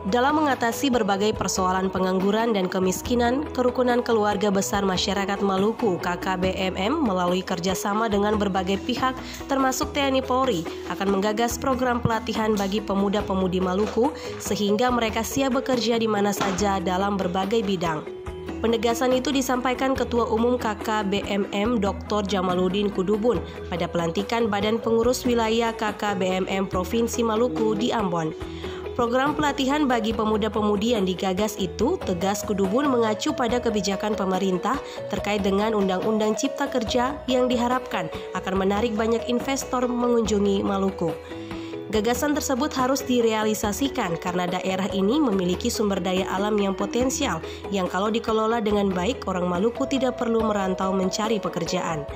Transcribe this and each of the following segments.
Dalam mengatasi berbagai persoalan pengangguran dan kemiskinan, Kerukunan Keluarga Besar Masyarakat Maluku (KKBMM) melalui kerjasama dengan berbagai pihak termasuk TNI Polri akan menggagas program pelatihan bagi pemuda-pemudi Maluku sehingga mereka siap bekerja di mana saja dalam berbagai bidang. Penegasan itu disampaikan Ketua Umum KKBMM Dr. Jamaluddin Kudubun pada pelantikan Badan Pengurus Wilayah KKBMM Provinsi Maluku di Ambon. Program pelatihan bagi pemuda-pemudi yang digagas itu, tegas Kudubun mengacu pada kebijakan pemerintah terkait dengan Undang-Undang Cipta Kerja yang diharapkan akan menarik banyak investor mengunjungi Maluku. Gagasan tersebut harus direalisasikan karena daerah ini memiliki sumber daya alam yang potensial yang kalau dikelola dengan baik orang Maluku tidak perlu merantau mencari pekerjaan.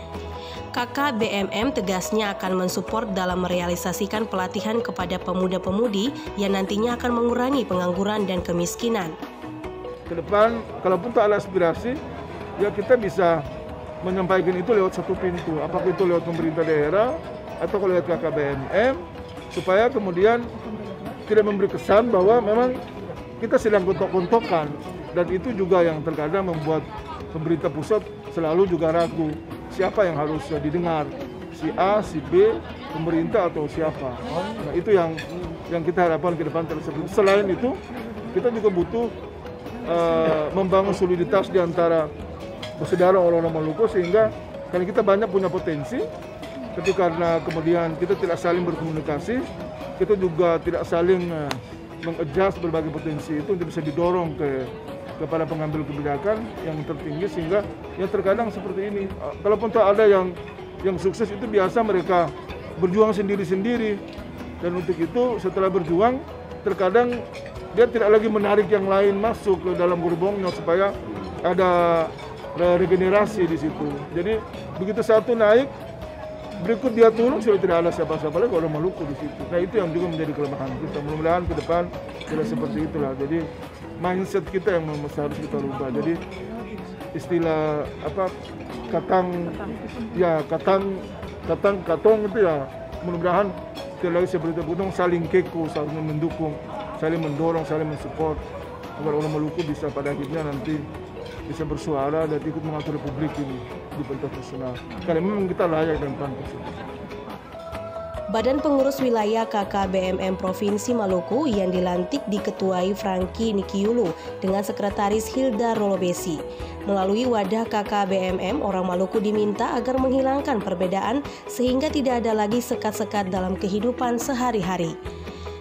KKBMM tegasnya akan mensupport dalam merealisasikan pelatihan kepada pemuda-pemudi yang nantinya akan mengurangi pengangguran dan kemiskinan. Ke depan, kalaupun tak ada aspirasi, ya kita bisa menyampaikan itu lewat satu pintu, apakah itu lewat pemerintah daerah atau lewat KKBMM, supaya kemudian tidak memberi kesan bahwa memang kita sedang gontok-gontokan, dan itu juga yang terkadang membuat pemerintah pusat selalu juga ragu. Siapa yang harus didengar, si A, si B, pemerintah atau siapa? Nah, itu yang kita harapkan ke depan tersebut. Selain itu, kita juga butuh membangun soliditas di antara bersaudara orang-orang Maluku sehingga karena kita banyak punya potensi, tapi karena kemudian kita tidak saling berkomunikasi, kita juga tidak saling mengadjust berbagai potensi itu untuk bisa didorong kepada pengambil kebijakan yang tertinggi sehingga yang terkadang seperti ini. Kalaupun tak ada yang sukses itu biasa mereka berjuang sendiri-sendiri, dan untuk itu setelah berjuang terkadang dia tidak lagi menarik yang lain masuk ke dalam gerbongnya supaya ada regenerasi di situ. Jadi begitu satu naik, berikut dia turun sudah tidak ada siapa-siapa lagi orang Maluku di situ. Nah itu yang juga menjadi kelemahan kita. Mudah-mudahan ke depan tidak seperti itulah. Jadi mindset kita yang harus kita rubah. Jadi istilah katong itu ya mudah-mudahan tidak lagi seperti itu. Saling keko, saling mendukung, saling mendorong, saling mensupport agar orang Maluku bisa pada akhirnya nanti bisa bersuara dan ikut mengatur republik ini di pentas nasional. Karena memang kita layak dan pantas. Badan Pengurus Wilayah KKBMM Provinsi Maluku yang dilantik diketuai Franky Nikiulu dengan Sekretaris Hilda Rolobesi. Melalui wadah KKBMM, orang Maluku diminta agar menghilangkan perbedaan sehingga tidak ada lagi sekat-sekat dalam kehidupan sehari-hari.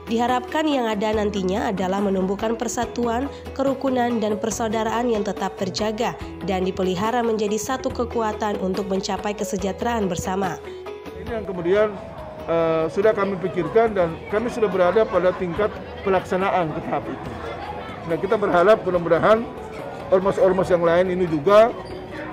Diharapkan yang ada nantinya adalah menumbuhkan persatuan, kerukunan, dan persaudaraan yang tetap terjaga dan dipelihara menjadi satu kekuatan untuk mencapai kesejahteraan bersama. Ini yang kemudian sudah kami pikirkan dan kami sudah berada pada tingkat pelaksanaan ke tahap itu. Nah kita berharap mudah-mudahan ormas-ormas yang lain ini juga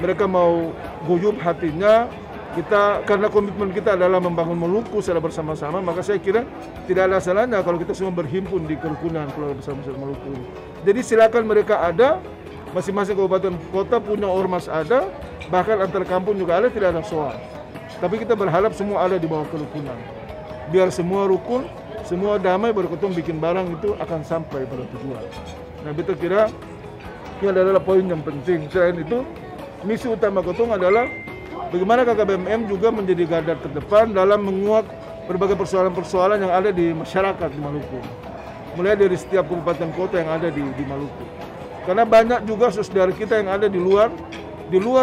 mereka mau guyup hatinya. Kita karena komitmen kita adalah membangun Maluku secara bersama-sama, maka saya kira tidak ada salahnya kalau kita semua berhimpun di Kerukunan Keluarga Besar Maluku. Jadi silakan mereka ada, masing-masing kabupaten kota punya ormas ada, bahkan antar kampung juga ada, tidak ada soal. Tapi kita berharap semua ada di bawah kerukunan. Biar semua rukun, semua damai, baru ketemu bikin barang itu akan sampai pada tujuan. Nah, kita kira ini adalah poin yang penting. Selain itu, misi utama Ketong adalah bagaimana KKBMM juga menjadi garda terdepan dalam menguak berbagai persoalan-persoalan yang ada di masyarakat di Maluku. Mulai dari setiap kabupaten kota yang ada di Maluku. Karena banyak juga saudara kita yang ada di luar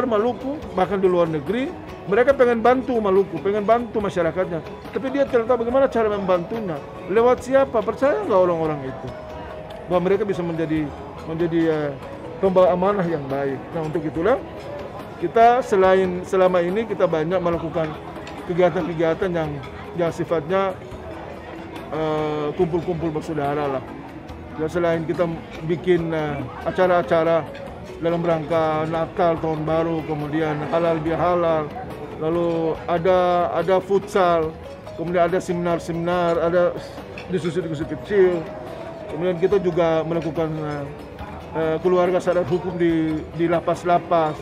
Maluku, bahkan di luar negeri, mereka pengen bantu Maluku, pengen bantu masyarakatnya. Tapi dia tidak tahu bagaimana cara membantunya. Lewat siapa? Percaya nggak orang-orang itu? Bahwa mereka bisa menjadi pembawa amanah yang baik. Nah untuk itulah, kita selama ini kita banyak melakukan kegiatan-kegiatan yang sifatnya kumpul-kumpul bersaudara lah. Dan selain kita bikin acara-acara dalam rangka Natal, Tahun Baru, kemudian halal bihalal, lalu ada futsal, kemudian ada seminar-seminar, ada diskusi-diskusi kecil. Kemudian kita juga melakukan keluarga sadar hukum di lapas-lapas.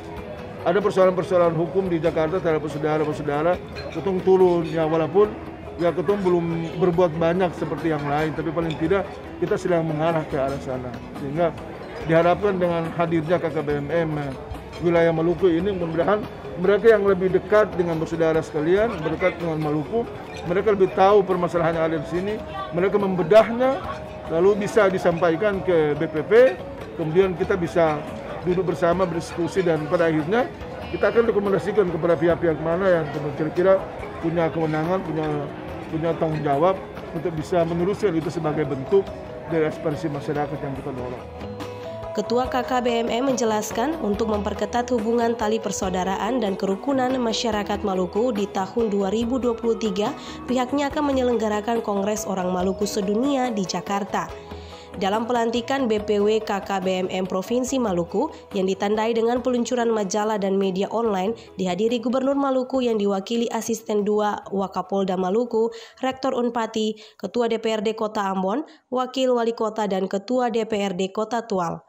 Ada persoalan-persoalan hukum di Jakarta terhadap saudara-saudara, Ketong turun ya, walaupun ya Ketong belum berbuat banyak seperti yang lain, tapi paling tidak kita sedang mengarah ke arah sana. Sehingga diharapkan dengan hadirnya KKBMM wilayah Maluku ini, mudah-mudahan mereka yang lebih dekat dengan bersaudara sekalian, berdekat dengan Maluku, mereka lebih tahu permasalahan yang ada di sini, mereka membedahnya, lalu bisa disampaikan ke BPP, kemudian kita bisa duduk bersama berdiskusi, dan pada akhirnya kita akan rekomendasikan kepada pihak-pihak mana yang kira-kira punya kewenangan, punya tanggung jawab untuk bisa meneruskan itu sebagai bentuk dari aspirasi masyarakat yang kita dorong. Ketua KKBMM menjelaskan untuk memperketat hubungan tali persaudaraan dan kerukunan masyarakat Maluku di tahun 2023, pihaknya akan menyelenggarakan Kongres Orang Maluku Sedunia di Jakarta. Dalam pelantikan BPW KKBMM Provinsi Maluku yang ditandai dengan peluncuran majalah dan media online, dihadiri Gubernur Maluku yang diwakili Asisten 2 Wakapolda Maluku, Rektor Unpati, Ketua DPRD Kota Ambon, Wakil Wali Kota dan Ketua DPRD Kota Tual.